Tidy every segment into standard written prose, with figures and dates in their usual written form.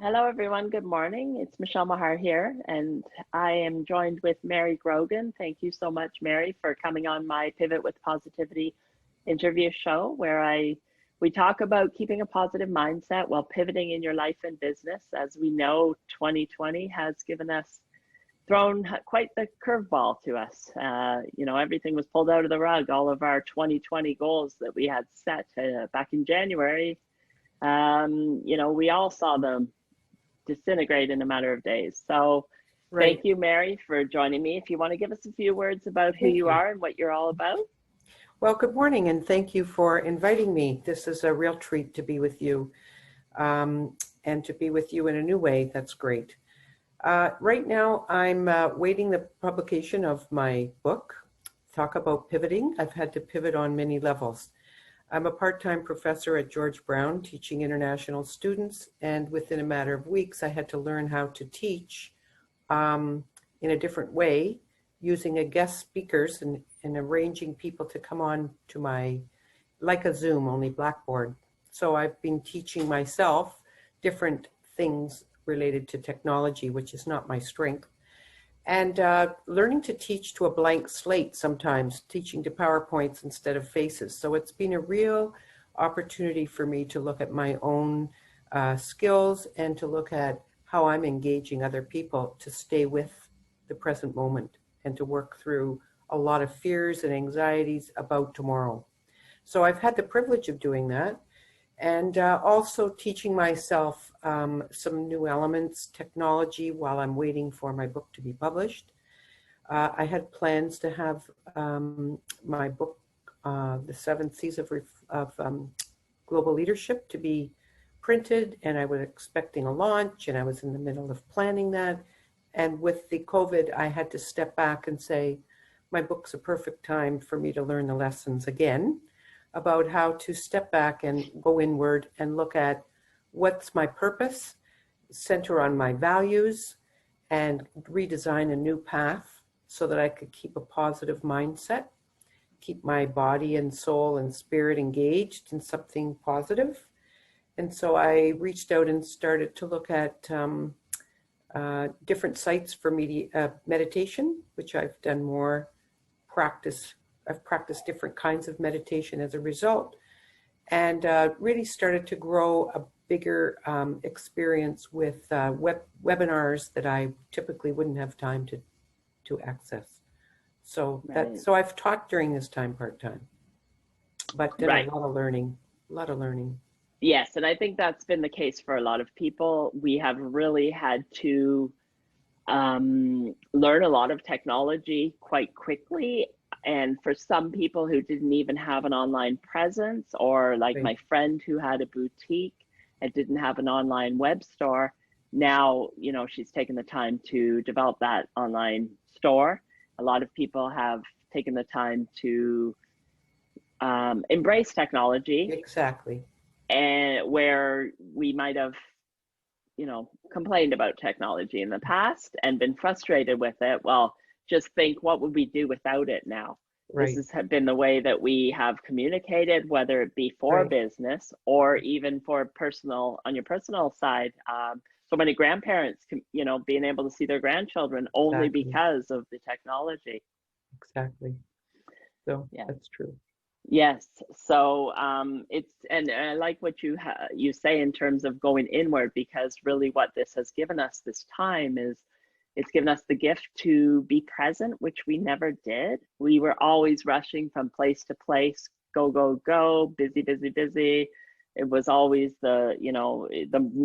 Hello, everyone. Good morning. It's Michelle Maher here, and I am joined with Mary Grogan. Thank you so much, Mary, for coming on my Pivot with Positivity interview show, where we talk about keeping a positive mindset while pivoting in your life and business. As we know, 2020 has given us thrown quite the curveball to us. Everything was pulled out of the rug. All of our 2020 goals that we had set back in January, we all saw them disintegrate in a matter of days. So Right. thank you, Mary, for joining me. If you want to give us a few words about who Thank you you. are and what you're all about. Well, good morning, and thank you for inviting me. This is a real treat to be with you, and to be with you in a new way. That's great. Right now, I'm waiting the publication of my book, Talk About Pivoting. I've had to pivot on many levels. I'm a part-time professor at George Brown teaching international students, and within a matter of weeks, I had to learn how to teach in a different way, using a guest speakers and arranging people to come on to my, like a Zoom, only Blackboard. So I've been teaching myself different things related to technology, which is not my strength. And learning to teach to a blank slate sometimes, teaching to PowerPoints instead of faces. So it's been a real opportunity for me to look at my own skills and to look at how I'm engaging other people to stay with the present moment and to work through a lot of fears and anxieties about tomorrow. So I've had the privilege of doing that, and also teaching myself some new elements, technology, while I'm waiting for my book to be published. I had plans to have my book, The Seven C's of Global Leadership, to be printed, and I was expecting a launch, and I was in the middle of planning that. And with the COVID, I had to step back and say, my book's a perfect time for me to learn the lessons again about how to step back and go inward and look at what's my purpose, center on my values, and redesign a new path so that I could keep a positive mindset, keep my body and soul and spirit engaged in something positive. And so I reached out and started to look at different sites for meditation, which I've done more practice. I've practiced different kinds of meditation as a result, and really started to grow a bigger experience with webinars that I typically wouldn't have time to access. So Right. so I've taught during this time part-time, but done a Right. lot of learning, a lot of learning. Yes, and I think that's been the case for a lot of people. We have really had to learn a lot of technology quite quickly. And for some people who didn't even have an online presence, or like Right, my friend who had a boutique and didn't have an online web store, now, she's taken the time to develop that online store. A lot of people have taken the time to embrace technology, exactly. and where we might have complained about technology in the past and been frustrated with it. Well, just think, what would we do without it now? This Right, has been the way that we have communicated, whether it be for right, business or even for personal, on your personal side. So many grandparents, being able to see their grandchildren only exactly, because of the technology. exactly. So Yeah. that's true. Yes. So it's, and I like what you say in terms of going inward, because really what this has given us this time is it's given us the gift to be present, which we never did. We were always rushing from place to place, go, go, go, busy, busy, busy. It was always the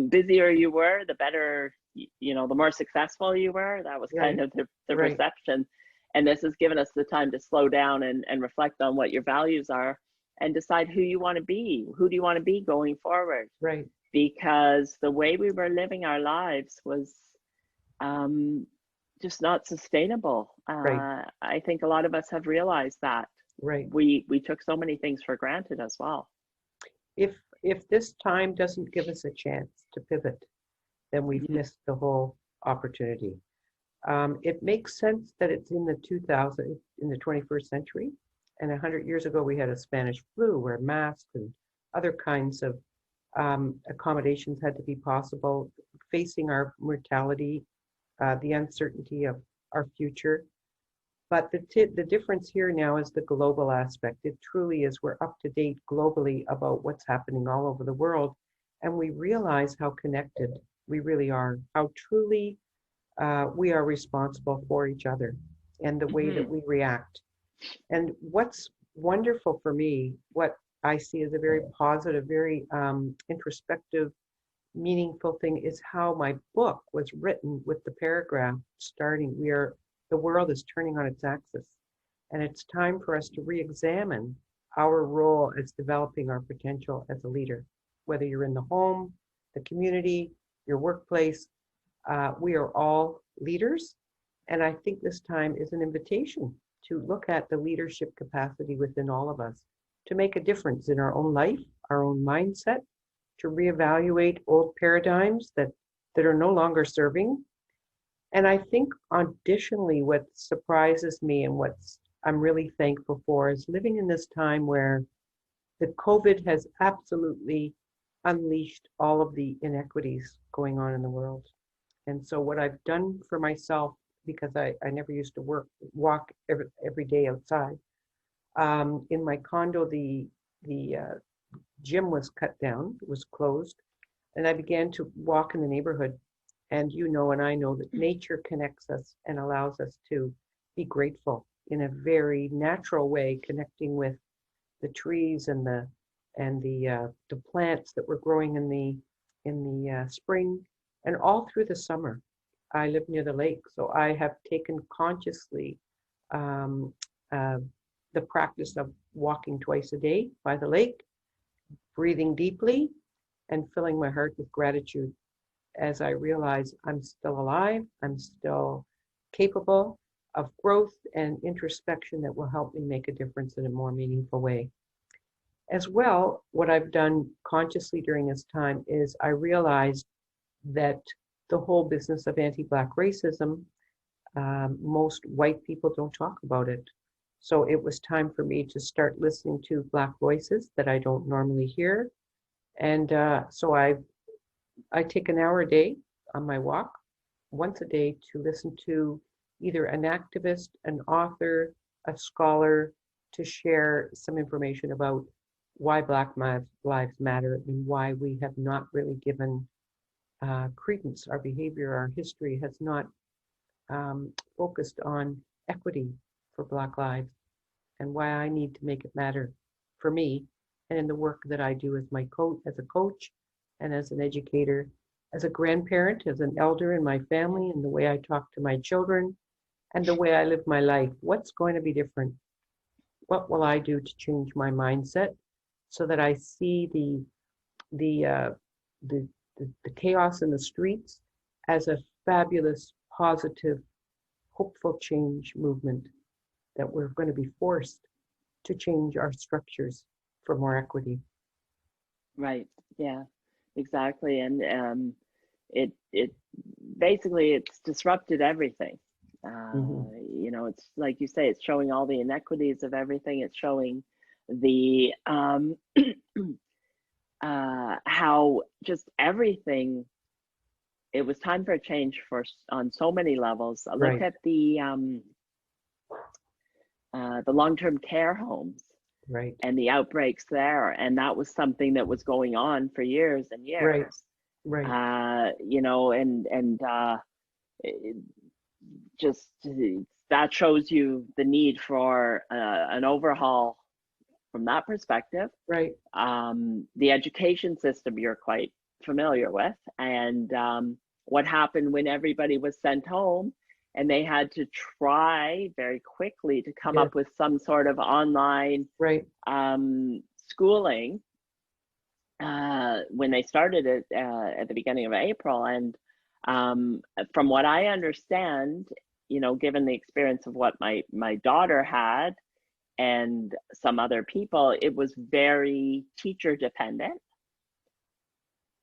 busier you were, the better, the more successful you were. That was kind Right, of the right, perception. And this has given us the time to slow down and reflect on what your values are and decide who you want to be. Who do you want to be going forward? right, Because the way we were living our lives was um, just not sustainable. right, I think a lot of us have realized that right. we took so many things for granted as well. If this time doesn't give us a chance to pivot, then we've Mhm. missed the whole opportunity. It makes sense that it's in the 2000, in the 21st century, and 100 years ago we had a Spanish flu where masks and other kinds of accommodations had to be possible, facing our mortality, the uncertainty of our future. But the difference here now is the global aspect. It truly is, we're up to date globally about what's happening all over the world. And we realize how connected we really are, how truly we are responsible for each other and the way that we react. And what's wonderful for me, what I see as a very positive, very introspective, meaningful thing is how my book was written with the paragraph starting, the world is turning on its axis. And it's time for us to re-examine our role as developing our potential as a leader, whether you're in the home, the community, your workplace. We are all leaders. And I think this time is an invitation to look at the leadership capacity within all of us, to make a difference in our own life, our own mindset, to reevaluate old paradigms that are no longer serving. And I think additionally, what surprises me and what I'm really thankful for is living in this time where the COVID has absolutely unleashed all of the inequities going on in the world. And so what I've done for myself, because I never used to walk every day outside, in my condo, the gym was cut down, it was closed, and I began to walk in the neighborhood. And you know, and I know that nature connects us and allows us to be grateful in a very natural way, connecting with the trees and the plants that were growing in the spring and all through the summer. I live near the lake, so I have taken consciously the practice of walking twice a day by the lake, breathing deeply, and filling my heart with gratitude as I realize I'm still alive, I'm still capable of growth and introspection that will help me make a difference in a more meaningful way. As well, what I've done consciously during this time is I realized that the whole business of anti-Black racism, most white people don't talk about it. So it was time for me to start listening to Black voices that I don't normally hear. And so I take an hour a day on my walk, once a day, to listen to either an activist, an author, a scholar, to share some information about why Black lives matter and why we have not really given credence. Our behavior, our history has not focused on equity for Black lives, and why I need to make it matter for me and in the work that I do as as a coach and as an educator, as a grandparent, as an elder in my family, and the way I talk to my children and the way I live my life. What's going to be different? What will I do to change my mindset so that I see the chaos in the streets as a fabulous, positive, hopeful change movement, that we're going to be forced to change our structures for more equity. Right. Yeah, exactly. And it basically, it's disrupted everything. You know, it's like you say, it's showing all the inequities of everything. It's showing the how just everything. It was time for a change on so many levels. Look Right. at the long-term care homes, Right. and the outbreaks there, and that was something that was going on for years and years. Right. You know, and just that shows you the need for an overhaul from that perspective. Right. The education system you're quite familiar with, and what happened when everybody was sent home and they had to try very quickly to come up with some sort of online Right. schooling when they started it at the beginning of April. And from what I understand, you know, given the experience of what my daughter had and some other people, it was very teacher dependent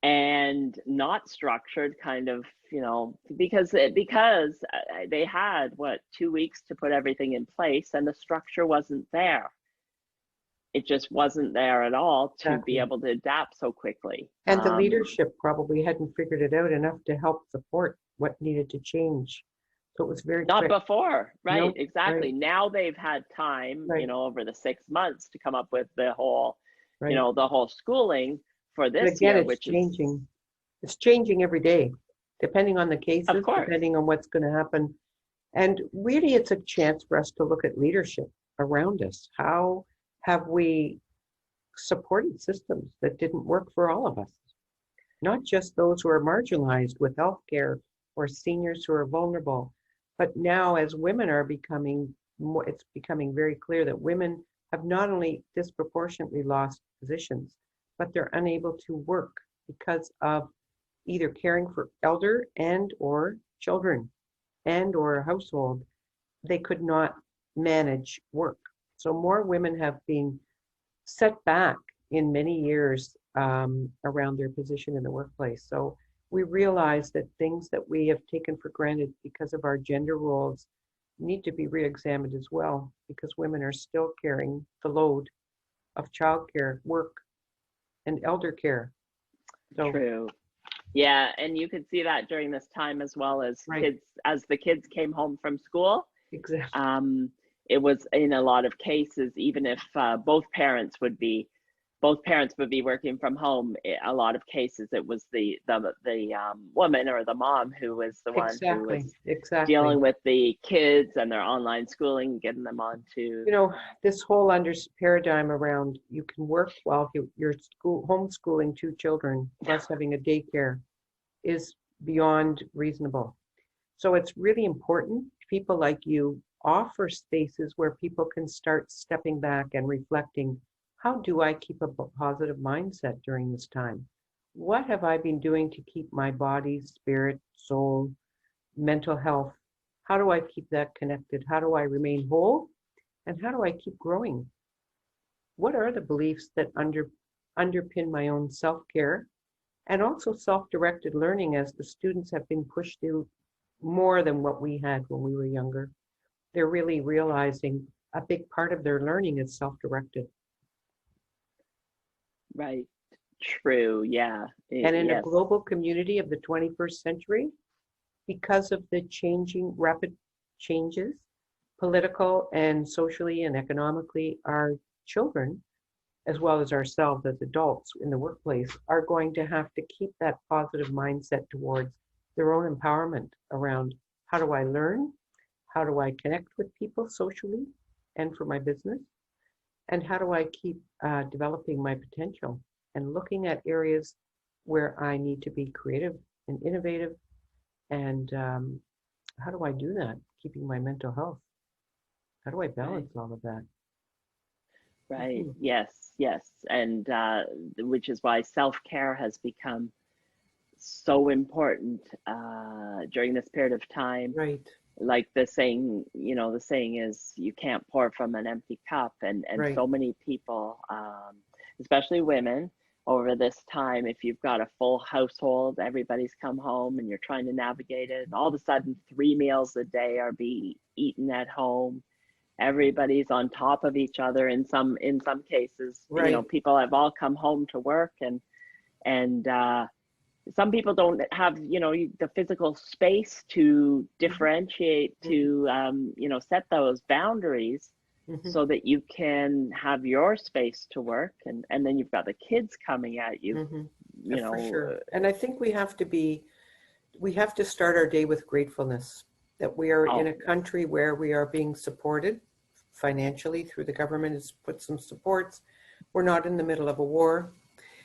and not structured, kind of, you know, because they had 2 weeks to put everything in place and the structure wasn't there. it just wasn't there at all to be Exactly. able to adapt so quickly. And the leadership probably hadn't figured it out enough to help support what needed to change. So it was very Not quick. before, right? No, Exactly. right, Now they've had time, right, over the 6 months to come up with the whole, right. the whole schooling for But this again, year, it's which is, changing. It's changing every day, depending on the of cases, course, depending on what's going to happen. And really, it's a chance for us to look at leadership around us. How have we supported systems that didn't work for all of us? Not just those who are marginalized with healthcare or seniors who are vulnerable, but now as women are becoming more, it's becoming very clear that women have not only disproportionately lost positions, but they're unable to work because of either caring for elder and or children and or a household. They could not manage work. So more women have been set back in many years around their position in the workplace. So we realize that things that we have taken for granted because of our gender roles need to be re-examined as well, because women are still carrying the load of childcare, work, and elder care. So, true. Yeah, and you could see that during this time as well as right, kids, as the kids came home from school. exactly, It was in a lot of cases, even if both parents would be working from home. A lot of cases, it was the woman or the mom who was the one who exactly, was exactly. dealing with the kids and their online schooling, getting them onto. You know, this whole paradigm around you can work while you're homeschooling two children plus having a daycare is beyond reasonable. So it's really important people like you offer spaces where people can start stepping back and reflecting, how do I keep a positive mindset during this time? What have I been doing to keep my body, spirit, soul, mental health? How do I keep that connected? How do I remain whole? And how do I keep growing? What are the beliefs that underpin my own self-care and also self-directed learning, as the students have been pushed through more than what we had when we were younger? They're really realizing a big part of their learning is self-directed. Right. True. Yeah. And in a Yes. global community of the 21st century, because of the rapid changes, political and socially and economically, our children, as well as ourselves as adults in the workplace, are going to have to keep that positive mindset towards their own empowerment around, how do I learn? How do I connect with people socially and for my business? And how do I keep developing my potential and looking at areas where I need to be creative and innovative? And how do I do that? Keeping my mental health. How do I Right. balance all of that? Right. Mhm. Yes. Yes. And which is why self-care has become so important during this period of time. Right, Like the saying is, you can't pour from an empty cup. And right. so many people, especially women, over this time, if you've got a full household, everybody's come home and you're trying to navigate it, and all of a sudden 3 meals a day are being eaten at home. Everybody's on top of each other in some cases. Right. People have all come home to work, and some people don't have the physical space to Mhm, differentiate, mhm, to set those boundaries mhm, so that you can have your space to work, and then you've got the kids coming at you mhm. you For know sure. And I think we have to start our day with gratefulness that we are in oh, a country where we are being supported financially through the government has put some supports. We're not in the middle of a war.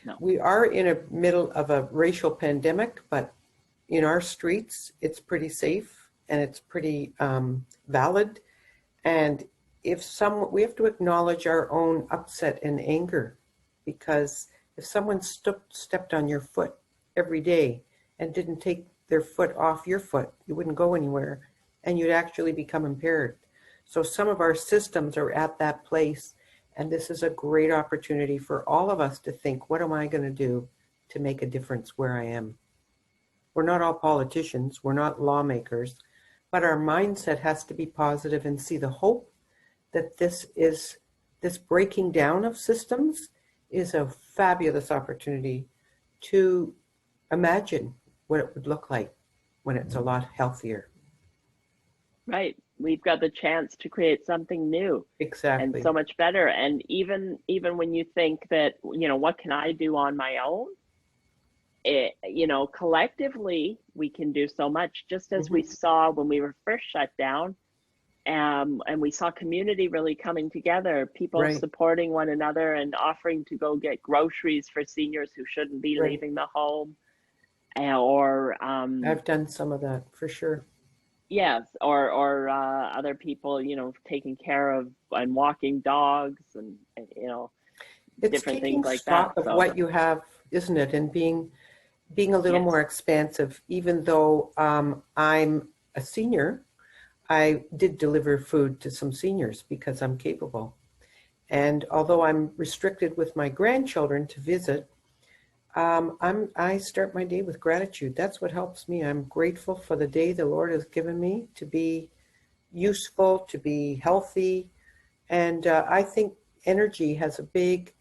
no, We are in a middle of a racial pandemic, but in our streets, it's pretty safe and it's pretty valid. And we have to acknowledge our own upset and anger, because if someone stepped on your foot every day and didn't take their foot off your foot, you wouldn't go anywhere and you'd actually become impaired. So some of our systems are at that place. And this is a great opportunity for all of us to think, what am I going to do to make a difference where I am? We're not all politicians, we're not lawmakers, but our mindset has to be positive and see the hope that this is this breaking down of systems is a fabulous opportunity to imagine what it would look like when it's a lot healthier. Right. We've got the chance to create something new and Exactly. so much better. And even when you think that, what can I do on my own? Collectively, we can do so much, just as we Hmm. saw when we were first shut down. And we saw community really coming together, people Right, supporting one another and offering to go get groceries for seniors who shouldn't be right. leaving the home, or I've done some of that for sure. yes, or other people, taking care of and walking dogs and It's different things taking like that. stock of So what you have, isn't it? And being a little yes, more expansive. Even though I'm a senior, I did deliver food to some seniors because I'm capable. And although I'm restricted with my grandchildren to visit, I start my day with gratitude. That's what helps me. I'm grateful for the day the Lord has given me to be useful, to be healthy, and I think energy has a big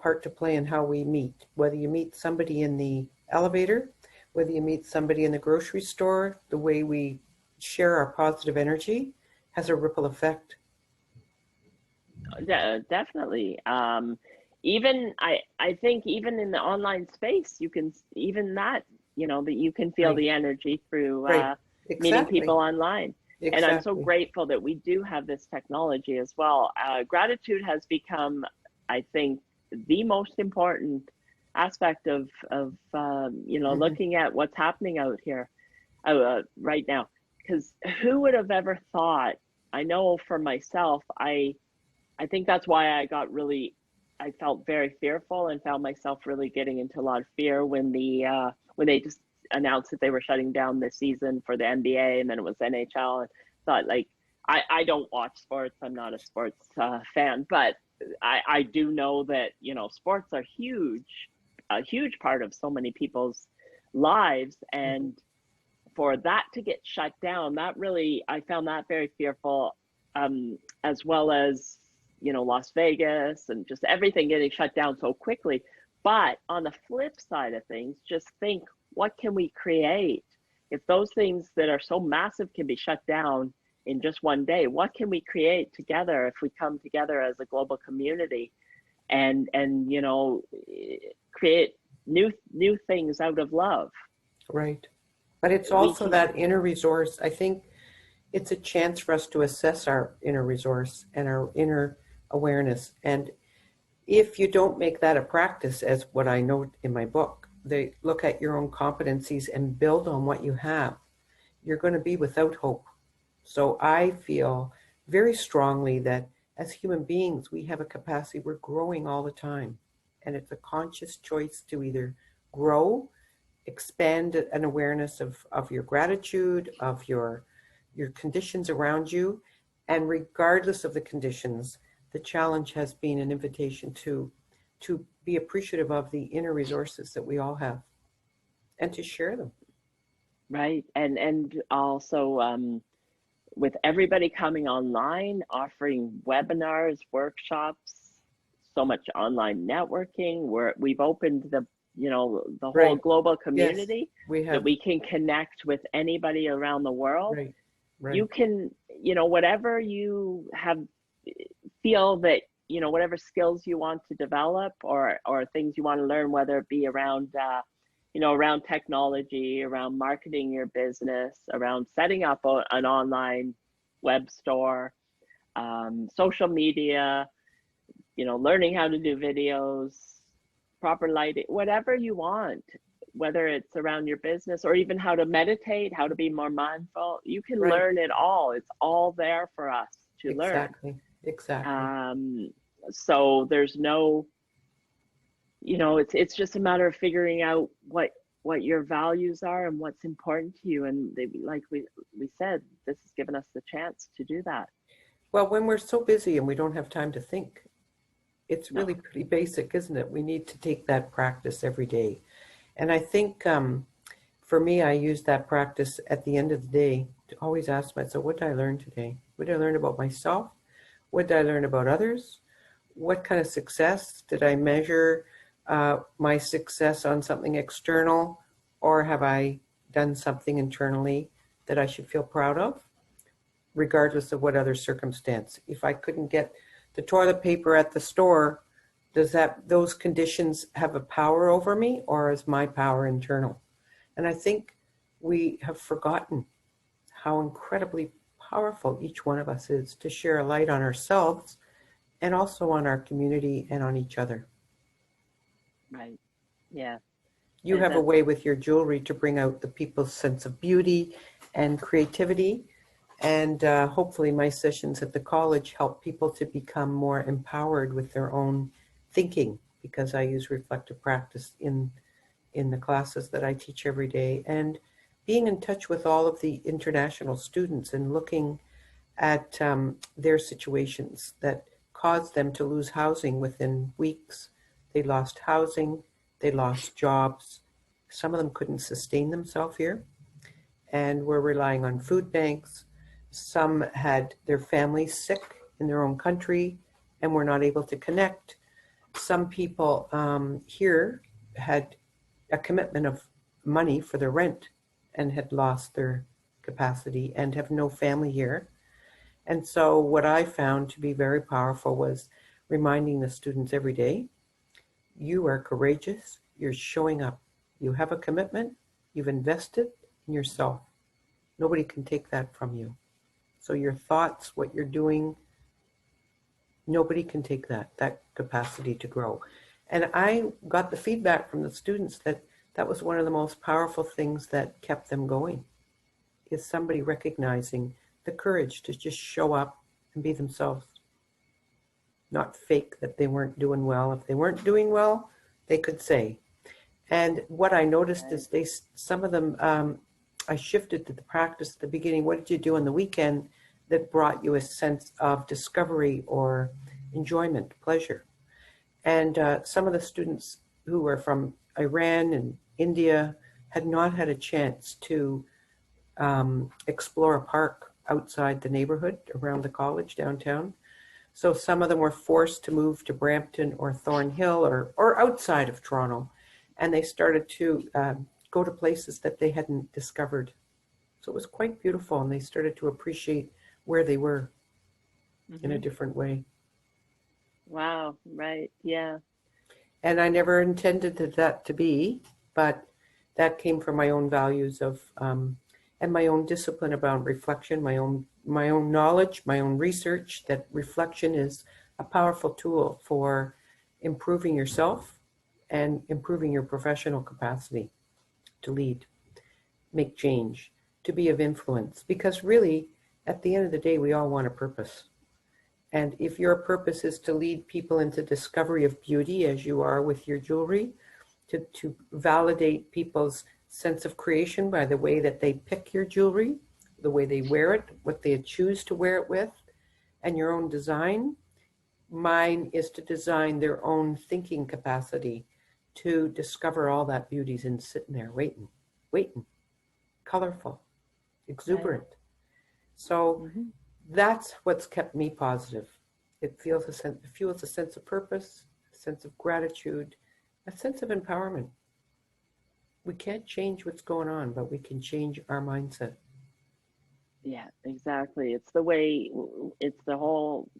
part to play in how we meet. Whether you meet somebody in the elevator, whether you meet somebody in the grocery store, the way we share our positive energy has a ripple effect. definitely. Even I think even in the online space, you can even that that you can feel Right, the energy through right, meeting people exactly, online. And I'm so exactly. grateful that we do have this technology as well. Gratitude has become, I think, the most important aspect of Hmm. looking at what's happening out here right now. Because who would have ever thought? I know for myself, I think that's why I felt very fearful and found myself really getting into a lot of fear when they just announced that they were shutting down this season for the NBA, and then it was NHL, and thought like I don't watch sports. I'm not a sports fan, but I do know that sports are a huge part of so many people's lives, Hmm. and for that to get shut down, that really, I found that very fearful, as well as, Las Vegas and just everything getting shut down so quickly. But on the flip side of things, just think, what can we create? If those things that are so massive can be shut down in just one day, what can we create together if we come together as a global community and create new things out of love? Right. But it's We also can. that inner resource. I think it's a chance for us to assess our inner resource and our inner awareness. And if you don't make that a practice, as what I note in my book, they look at your own competencies and build on what you have, you're going to be without hope. So I feel very strongly that as human beings, we have a capacity, we're growing all the time. And it's a conscious choice to either grow, expand an awareness of your gratitude, of your conditions around you. And regardless of the conditions, the challenge has been an invitation to be appreciative of the inner resources that we all have and to share them. Right. And also with everybody coming online, offering webinars, workshops, so much online networking, we've opened the whole Right. global Yes, community we that have. we can connect with anybody around the world. Right. You Right. can, whatever you have feel that, whatever skills you want to develop or things you want to learn, whether it be around around technology, around marketing your business, around setting up an online web store, social media, learning how to do videos, proper lighting, whatever you want, whether it's around your business or even how to meditate, how to be more mindful, you can Right. learn it all. It's all there for us to learn. Exactly. Exactly. Um, so there's no, it's just a matter of figuring out what your values are and what's important to you. And like we said, this has given us the chance to do that. Well, when we're so busy and we don't have time to think, it's No, really pretty basic, isn't it? We need to take that practice every day. And I think for me, I use that practice at the end of the day to always ask myself, what did I learn today? What did I learn about myself? What did I learn about others? what kind of success? Did I measure my success on something external, or have I done something internally that I should feel proud of, regardless of what other circumstance? If I couldn't get the toilet paper at the store, does those conditions have a power over me, or is my power internal? And I think we have forgotten how incredibly powerful each one of us is to share a light on ourselves and also on our community and on each other. Right. Yeah. You have a That's way with your jewelry to bring out the people's sense of beauty and creativity. And hopefully my sessions at the college help people to become more empowered with their own thinking, because I use reflective practice in the classes that I teach every day. And being in touch with all of the international students and looking at their situations that caused them to lose housing within weeks. They lost housing, they lost jobs. Some of them couldn't sustain themselves here and were relying on food banks. Some had their families sick in their own country and were not able to connect. Some people here had a commitment of money for their rent and had lost their capacity and have no family here. And so what I found to be very powerful was reminding the students every day, you are courageous, you're showing up, you have a commitment, you've invested in yourself. Nobody can take that from you. So your thoughts, what you're doing, nobody can take that capacity to grow. And I got the feedback from the students that that was one of the most powerful things that kept them going, is somebody recognizing the courage to just show up and be themselves, not fake that they weren't doing well. If they weren't doing well, they could say. And what I noticed is some of them, I shifted to the practice at the beginning. What did you do on the weekend that brought you a sense of discovery or enjoyment, pleasure? And some of the students who were from Iran and India had not had a chance to explore a park outside the neighborhood around the college downtown. So some of them were forced to move to Brampton or Thornhill or outside of Toronto. And they started to go to places that they hadn't discovered. So it was quite beautiful, and they started to appreciate where they were in a different way. Wow. Right. Yeah. And I never intended that to be, but that came from my own values of and my own discipline about reflection, my own knowledge, my own research, that reflection is a powerful tool for improving yourself and improving your professional capacity to lead, make change, to be of influence. Because really, at the end of the day, we all want a purpose. And if your purpose is to lead people into discovery of beauty, as you are with your jewelry, to validate people's sense of creation by the way that they pick your jewelry, the way they wear it, what they choose to wear it with, and your own design. Mine is to design their own thinking capacity to discover all that beauty's in sitting there waiting, colorful, exuberant. Right. So that's what's kept me positive. It fuels a sense of purpose, a sense of gratitude, a sense of empowerment. We can't change what's going on, but we can change our mindset. Yeah, exactly. It's the whole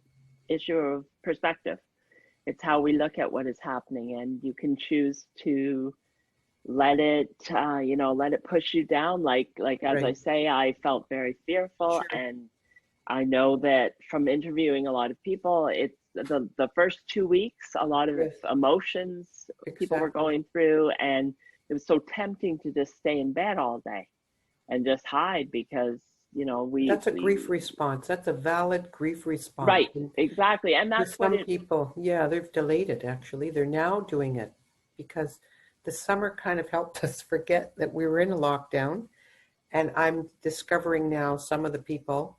issue of perspective. It's how we look at what is happening, and you can choose to let it, let it push you down. Like as I Right. say, I felt very fearful, Sure. and I know that from interviewing a lot of people, it's the first 2 weeks, a lot of Yes, emotions people were exactly. going through, and it was so tempting to just stay in bed all day and just hide because, That's a grief we response. That's a valid grief response. right, And exactly. And for that's what some it, people, yeah, they've delayed it actually. They're now doing it because the summer kind of helped us forget that we were in a lockdown. And I'm discovering now some of the people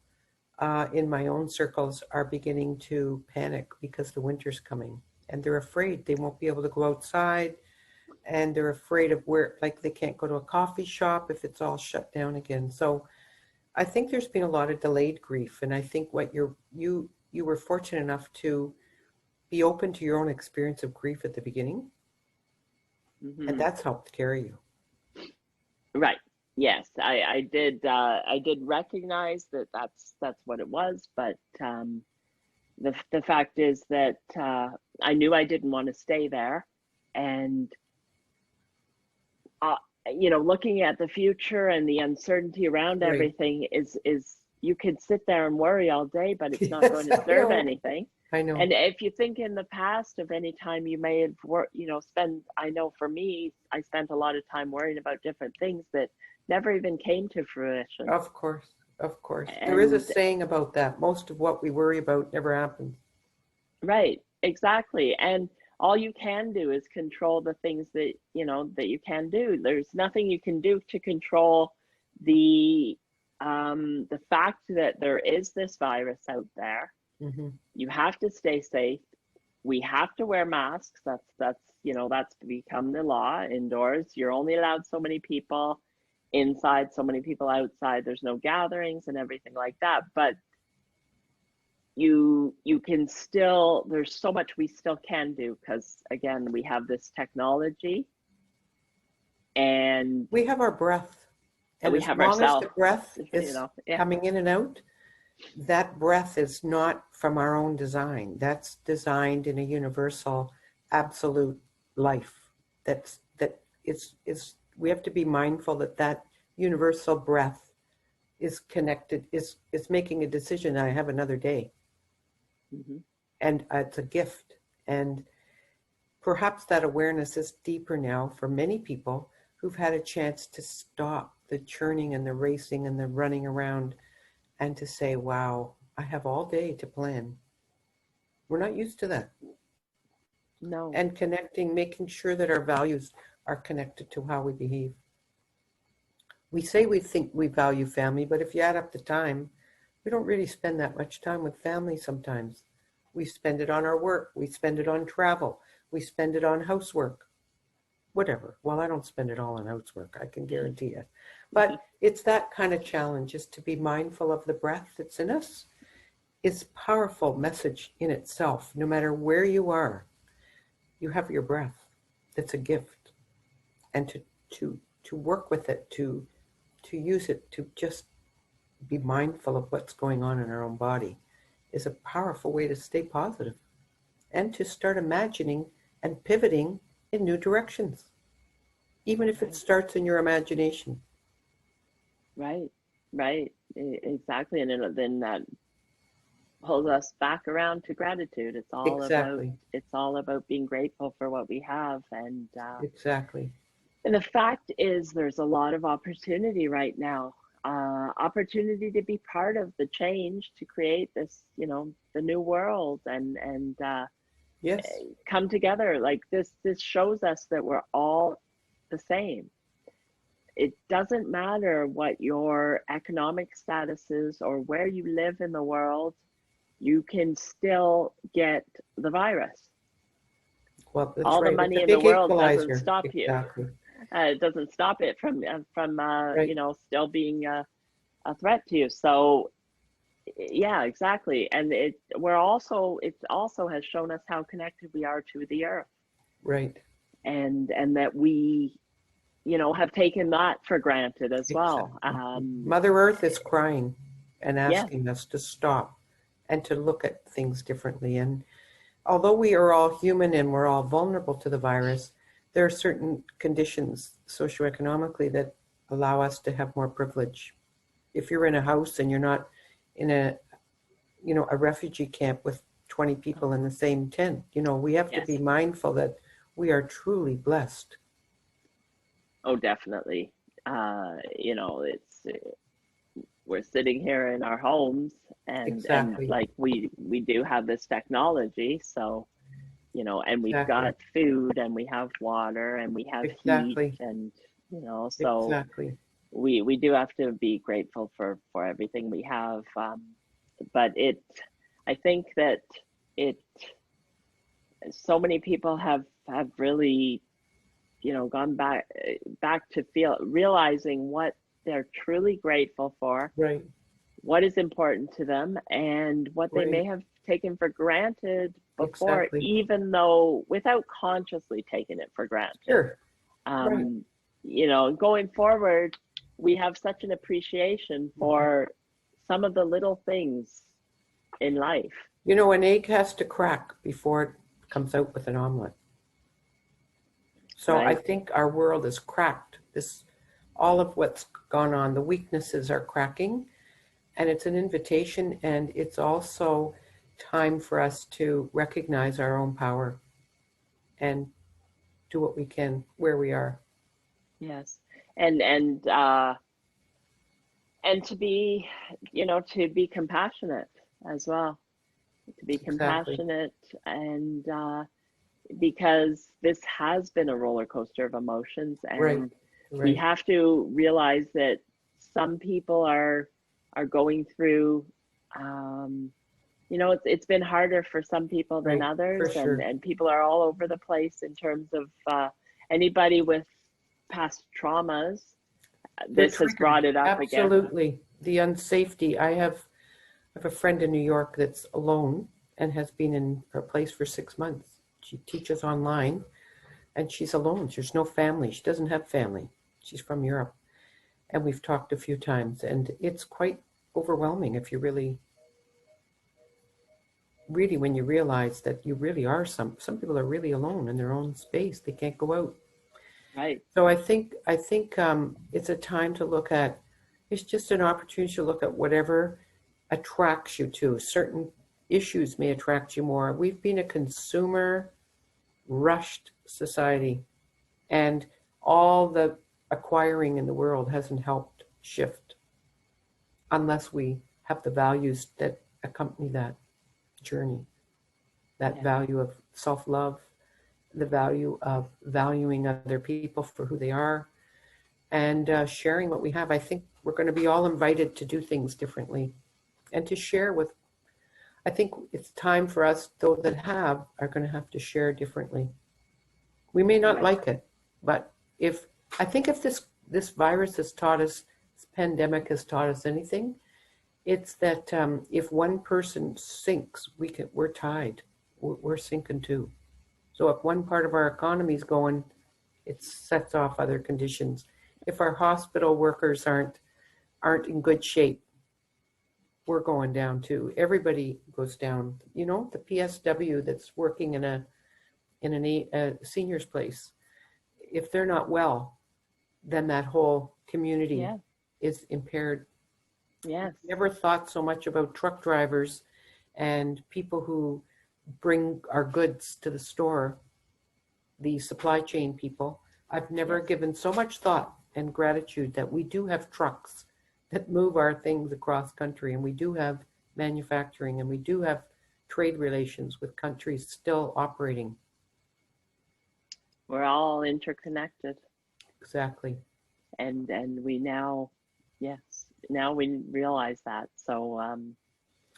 in my own circles are beginning to panic because the winter's coming. And they're afraid they won't be able to go outside. And they're afraid of where, like they can't go to a coffee shop if it's all shut down again. So I think there's been a lot of delayed grief. And I think what you were fortunate enough to be open to your own experience of grief at the beginning, and that's helped carry you. Right. Yes, I did. I did recognize that that's what it was, but the fact is that I knew I didn't want to stay there, and uh, looking at the future and the uncertainty around Right. everything is you could sit there and worry all day, but it's not Yes, going to I serve know. anything. I know. And if you think in the past of any time you may have I know for me, I spent a lot of time worrying about different things that never even came to fruition. Of course. Of course. There is a And saying about that. Most of what we worry about never happens. right, exactly. And all you can do is control the things that you can do. There's nothing you can do to control the the fact that there is this virus out there. Mm-hmm. You have to stay safe. We have to wear masks. That's become the law. Indoors, you're only allowed so many people. Inside, so many people outside. There's no gatherings and everything like that. But you can still, there's so much we still can do, because again, we have this technology, and We have our breath. And we as have long as ourselves, the breath is yeah. coming in and out, that breath is not from our own design. That's designed in a universal, absolute life. That is we have to be mindful that that universal breath is connected, is making a decision. I have another day. Mm-hmm. And it's a gift. And perhaps that awareness is deeper now for many people who've had a chance to stop the churning and the racing and the running around, and to say, wow, I have all day to plan. We're not used to that. No. And connecting, making sure that our values are connected to how we behave. We say we think we value family, but if you add up the time, we don't really spend that much time with family sometimes. We spend it on our work. We spend it on travel. We spend it on housework. Whatever. Well, I don't spend it all on housework, I can guarantee you. But it's that kind of challenge, is to be mindful of the breath that's in us. It's a powerful message in itself. No matter where you are, you have your breath. That's a gift. And to work with it, to use it, to just be mindful of what's going on in our own body, is a powerful way to stay positive and to start imagining and pivoting in new directions, even if it starts in your imagination. Right, right, exactly. And then that pulls us back around to gratitude. Exactly. It's all about being grateful for what we have. Exactly. And the fact is, there's a lot of opportunity right now. Opportunity to be part of the change, to create this, the new world, and Yes. come together. Like this shows us that we're all the same. It doesn't matter what your economic status is or where you live in the world, you can still get the virus. Well, that's All the right. It's money a in the big world equalizer. doesn't stop you. Exactly. It doesn't stop it from Right. still being a threat to you. So yeah, exactly. And it also has shown us how connected we are to the earth, Right. and that we have taken that for granted as well. Exactly. Mother Earth is crying and Yeah, asking us to stop and to look at things differently. And although we are all human and we're all vulnerable to the virus, there are certain conditions socioeconomically that allow us to have more privilege. If you're in a house and you're not in a refugee camp with 20 people in the same tent, we have to yes. be mindful that we are truly blessed. Oh, definitely. It's we're sitting here in our homes, and Exactly. like we do have this technology, so and we've Exactly. got food, and we have water, and we have heat, Exactly. and so Exactly. we do have to be grateful for everything we have. But I think that it so many people have really gone back to realizing what they're truly grateful for, Right. what is important to them, and what they Right. may have taken for granted before, exactly. even though without consciously taking it for granted. Sure. Right. You know, going forward, we have such an appreciation for some of the little things in life. You know, an egg has to crack before it comes out with an omelet. So I Right. think our world is cracked. This, all of what's gone on, the weaknesses are cracking, and it's an invitation, and it's also time for us to recognize our own power and do what we can where we are. Yes. And and to be, you know, to be compassionate as well, to be Exactly. compassionate, and because this has been a roller coaster of emotions, Right. and we Right. have to realize that some people are going through, you know, it's been harder for some people than Right. For others, sure. and people are all over the place in terms of anybody with past traumas. They're This has triggered. brought it up again. Absolutely. The unsafety. I have a friend in New York that's alone and has been in her place for 6 months. She teaches online and she's alone. There's no family. She doesn't have family. She's from Europe. And we've talked a few times, and it's quite overwhelming if you really, really, when you realize that you really are some people are really alone in their own space. They can't go out. Right. So I think it's a time to look at. It's just an opportunity to look at whatever attracts you to. Certain issues may attract you more. We've been a consumer rushed society, and all the acquiring in the world hasn't helped shift unless we have the values that accompany that journey, that Yeah. value of self-love, the value of valuing other people for who they are, and sharing what we have. I think we're going to be all invited to do things differently and to share with. I think it's time for us, those that have, are going to have to share differently. We may not Right. like it, but if I think if this virus has taught us, this pandemic has taught us anything, it's that if one person sinks, we're tied. We're sinking too. So if one part of our economy is going, it sets off other conditions. If our hospital workers aren't in good shape, we're going down too. Everybody goes down. You know, the PSW that's working in a senior's place, if they're not well, then that whole community Yeah. is impaired. Yes. Never thought so much about truck drivers and people who bring our goods to the store, the supply chain people. I've never Yes. given so much thought and gratitude that we do have trucks that move our things across country, and we do have manufacturing, and we do have trade relations with countries still operating. We're all interconnected, Exactly. and we now, yes, now we realize that. So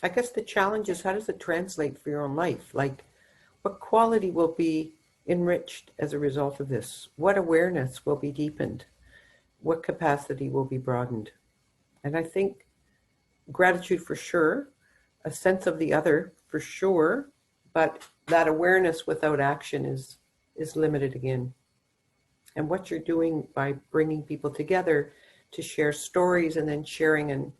I guess the challenge is, how does it translate for your own life? Like, what quality will be enriched as a result of this? What awareness will be deepened? What capacity will be broadened? And I think gratitude for sure, a sense of the other for sure, but that awareness without action is limited again. And what you're doing by bringing people together to share stories and then sharing, and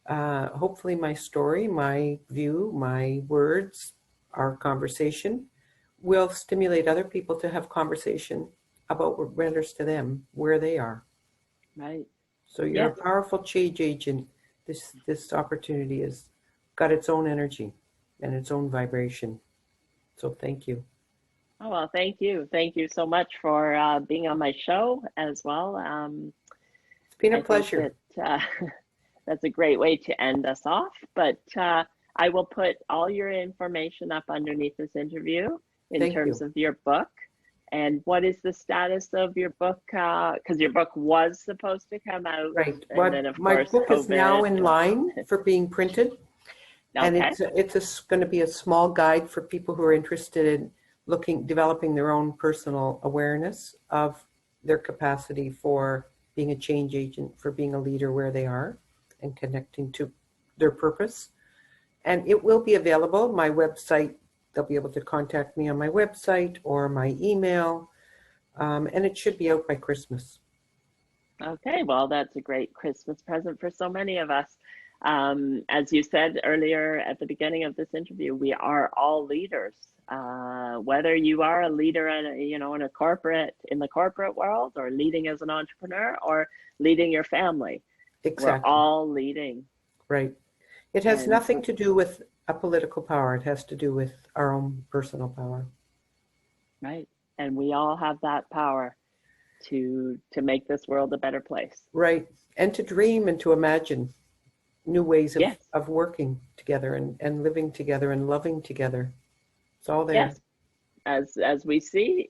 hopefully my story, my view, my words, our conversation will stimulate other people to have conversation about what matters to them where they are. right. So you're Yes. a powerful change agent. This opportunity has got its own energy and its own vibration. So thank you. Oh, well, thank you. Thank you so much for being on my show as well. It's been a I think pleasure. that that's a great way to end us off. But I will put all your information up underneath this interview in Thank terms you. of your book. And what is the status of your book? Because your book was supposed to come out, Right. and then of My course book is now COVID. in line for being printed, and Okay, it's going to be a small guide for people who are interested in developing their own personal awareness of their capacity for being a change agent, for being a leader where they are, and connecting to their purpose. And it will be available. My website They'll be able to contact me on my website or my email, and it should be out by Christmas. Okay, well, that's a great Christmas present for so many of us. As you said earlier at the beginning of this interview, we are all leaders. Whether you are a leader in in the corporate world, or leading as an entrepreneur, or leading your family, we're Exactly. all leading. Right. It has And nothing to do with a political power. It has to do with our own personal power. right, and we all have that power to make this world a better place. Right. And to dream and to imagine new ways Yes, of working together and living together and loving together. It's all there. yes. As we see,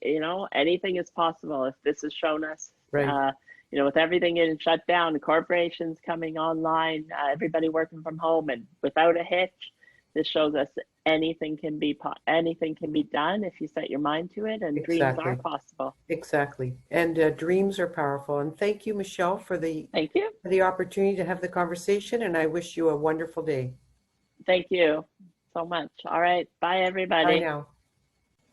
anything is possible if this has shown us. Right. With everything getting shut down, corporations coming online, everybody working from home, and without a hitch, this shows us anything can be done if you set your mind to it, and dreams are Exactly. possible. Exactly. And dreams are powerful. And thank you, Michele, for the Thank you. opportunity to have the conversation. And I wish you a wonderful day. Thank you so much. All right. Bye, Bye everybody. now.